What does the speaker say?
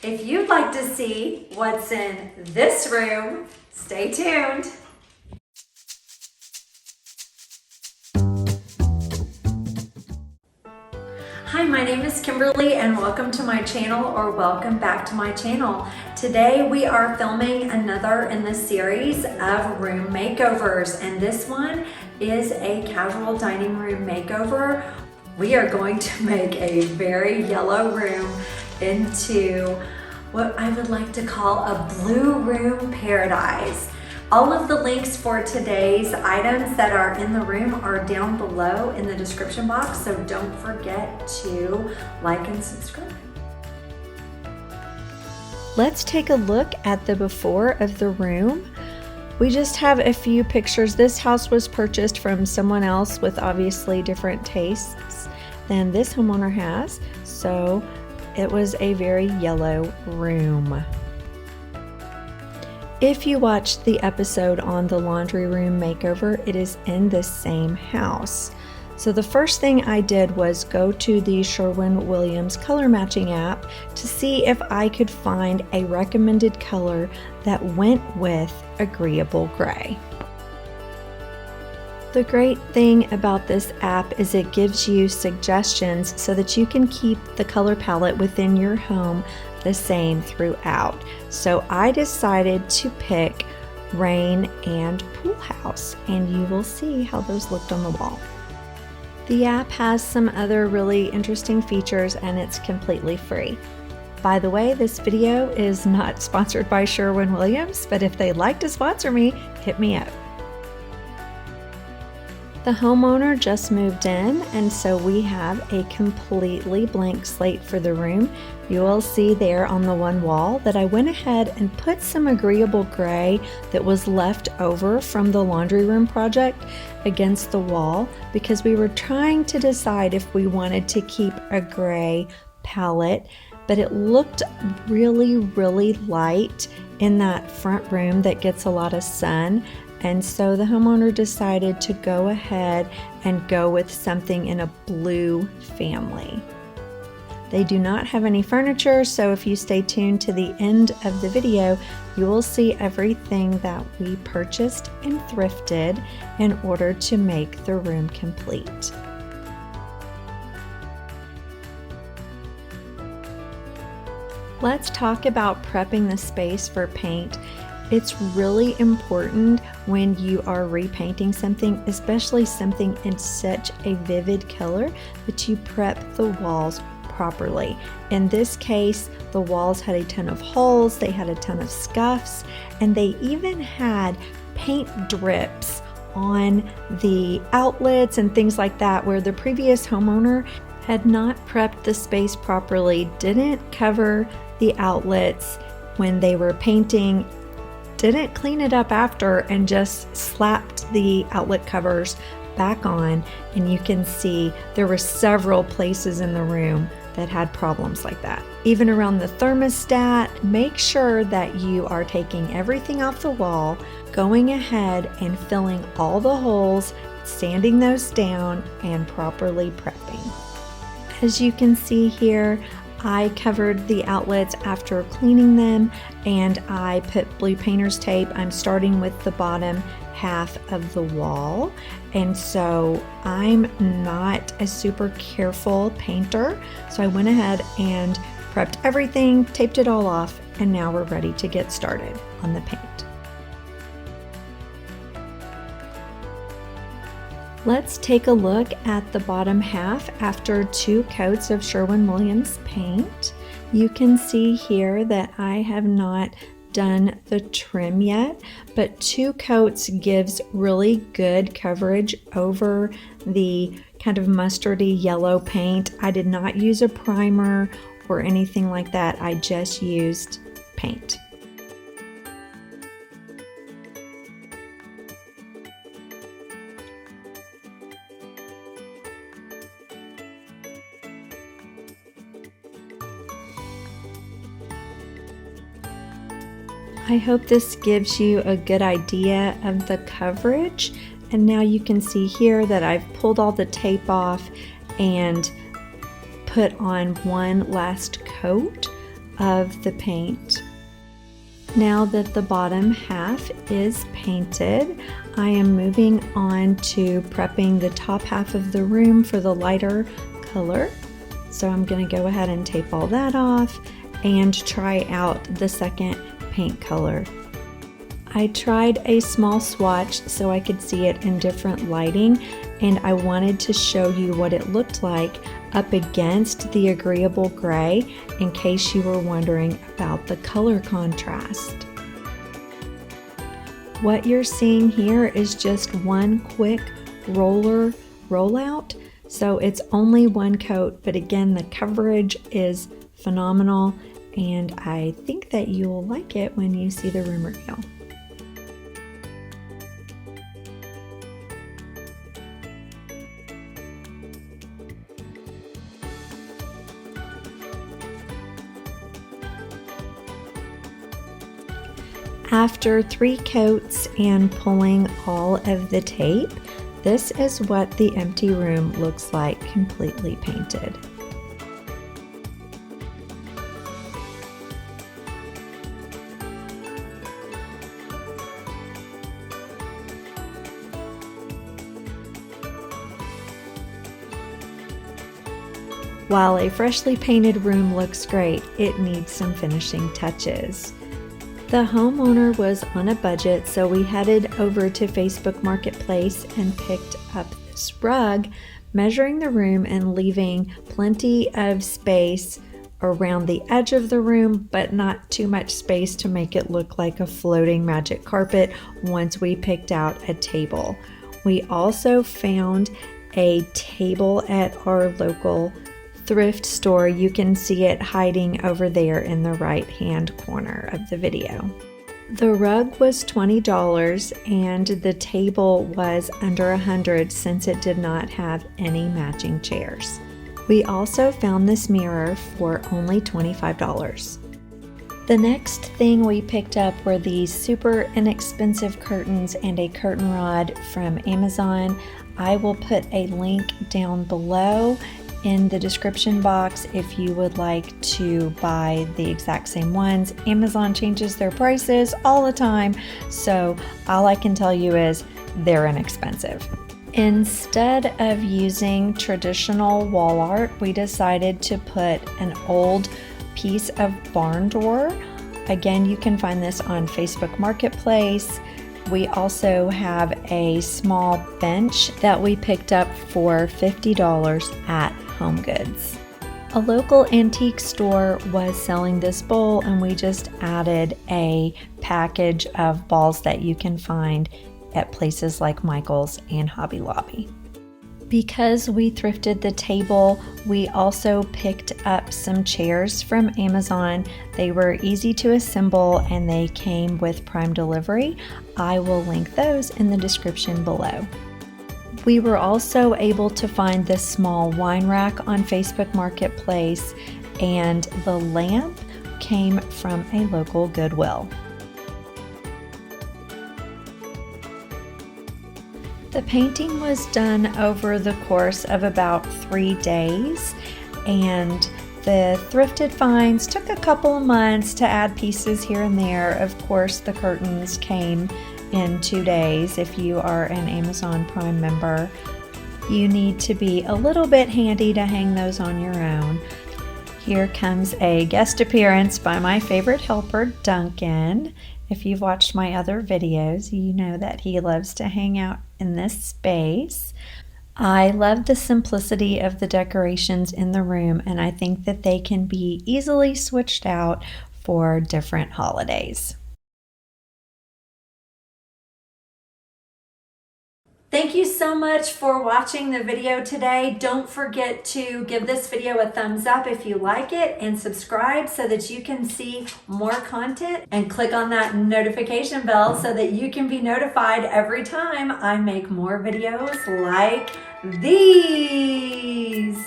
If you'd like to see what's in this room, stay tuned. Hi, my name is Kimberly and welcome to my channel, or welcome back to my channel. Today we are filming another in the series of room makeovers, and this one is a casual dining room makeover. We are going to make a very yellow room into what I would like to call a blue room paradise. All of the links for today's items that are in the room are down below in the description box, so don't forget to like and subscribe. Let's take a look at the before of the room. We just have a few pictures. This house was purchased from someone else with obviously different tastes than this homeowner has, so it was a very yellow room. If you watched the episode on the laundry room makeover, it is in this same house. So the first thing I did was go to the Sherwin color matching app to see if I could find a recommended color that went with agreeable gray. The great thing about this app is it gives you suggestions so that you can keep the color palette within your home the same throughout. So I decided to pick rain and pool house, and you will see how those looked on the wall. The app has some other really interesting features and it's completely free. By the way, this video is not sponsored by Sherwin-Williams, but if they'd like to sponsor me, hit me up. The homeowner just moved in, and so we have a completely blank slate for the room. You will see there on the one wall that I went ahead and put some agreeable gray that was left over from the laundry room project against the wall, because we were trying to decide if we wanted to keep a gray palette, but it looked really light in that front room that gets a lot of sun. And so the homeowner decided to go ahead and go with something in a blue family. They do not have any furniture, so if you stay tuned to the end of the video, you will see everything that we purchased and thrifted in order to make the room complete. Let's talk about prepping the space for paint. It's really important when you are repainting something, especially something in such a vivid color, that you prep the walls properly. In this case, the walls had a ton of holes, they had a ton of scuffs, and they even had paint drips on the outlets and things like that, where the previous homeowner had not prepped the space properly, didn't cover the outlets when they were painting, didn't clean it up after, and just slapped the outlet covers back on. And you can see there were several places in the room that had problems like that. Even around the thermostat, make sure that you are taking everything off the wall, going ahead and filling all the holes, sanding those down, and properly prepping. As you can see here, I covered the outlets after cleaning them, and I put blue painter's tape. I'm starting with the bottom half of the wall, and so I'm not a super careful painter, so I went ahead and prepped everything, taped it all off, and now we're ready to get started on the paint. Let's take a look at the bottom half after 2 coats of Sherwin-Williams paint. You can see here that I have not done the trim yet, but 2 coats gives really good coverage over the kind of mustardy yellow paint. I did not use a primer or anything like that. I just used paint. I hope this gives you a good idea of the coverage. And now you can see here that I've pulled all the tape off and put on one last coat of the paint. Now that the bottom half is painted, I am moving on to prepping the top half of the room for the lighter color. So I'm going to go ahead and tape all that off and try out the second paint color. I tried a small swatch so I could see it in different lighting, and I wanted to show you what it looked like up against the agreeable gray in case you were wondering about the color contrast. What you're seeing here is just one quick roller rollout, so it's only one coat, but again, the coverage is phenomenal, and I think that you'll like it when you see the room reveal. After 3 coats and pulling all of the tape, this is what the empty room looks like completely painted. While a freshly painted room looks great, it needs some finishing touches. The homeowner was on a budget, so we headed over to Facebook Marketplace and picked up this rug, measuring the room and leaving plenty of space around the edge of the room, but not too much space to make it look like a floating magic carpet once we picked out a table. We also found a table at our local thrift store. You can see it hiding over there in the right hand corner of the video. The rug was $20 and the table was under $100 since it did not have any matching chairs. We also found this mirror for only $25. The next thing we picked up were these super inexpensive curtains and a curtain rod from Amazon. I will put a link down below in the description box if you would like to buy the exact same ones. Amazon changes their prices all the time, so all I can tell you is they're inexpensive. Instead of using traditional wall art, we decided to put an old piece of barn door. Again, you can find this on Facebook Marketplace. We also have a small bench that we picked up for $50 at Home Goods. A local antique store was selling this bowl, and we just added a package of balls that you can find at places like Michael's and Hobby Lobby. Because we thrifted the table, we also picked up some chairs from Amazon. They were easy to assemble and they came with Prime delivery. I will link those in the description below. We were also able to find this small wine rack on Facebook Marketplace, and the lamp came from a local Goodwill. The painting was done over the course of about 3 days, and the thrifted finds took a couple of months to add pieces here and there. Of course, the curtains came in 2 days. If you are an Amazon Prime member, you need to be a little bit handy to hang those on your own. Here comes a guest appearance by my favorite helper, Duncan. If you've watched my other videos, you know that he loves to hang out in this space. I love the simplicity of the decorations in the room, and I think that they can be easily switched out for different holidays. Thank you so much for watching the video today. Don't forget to give this video a thumbs up if you like it, and subscribe so that you can see more content, and click on that notification bell so that you can be notified every time I make more videos like these.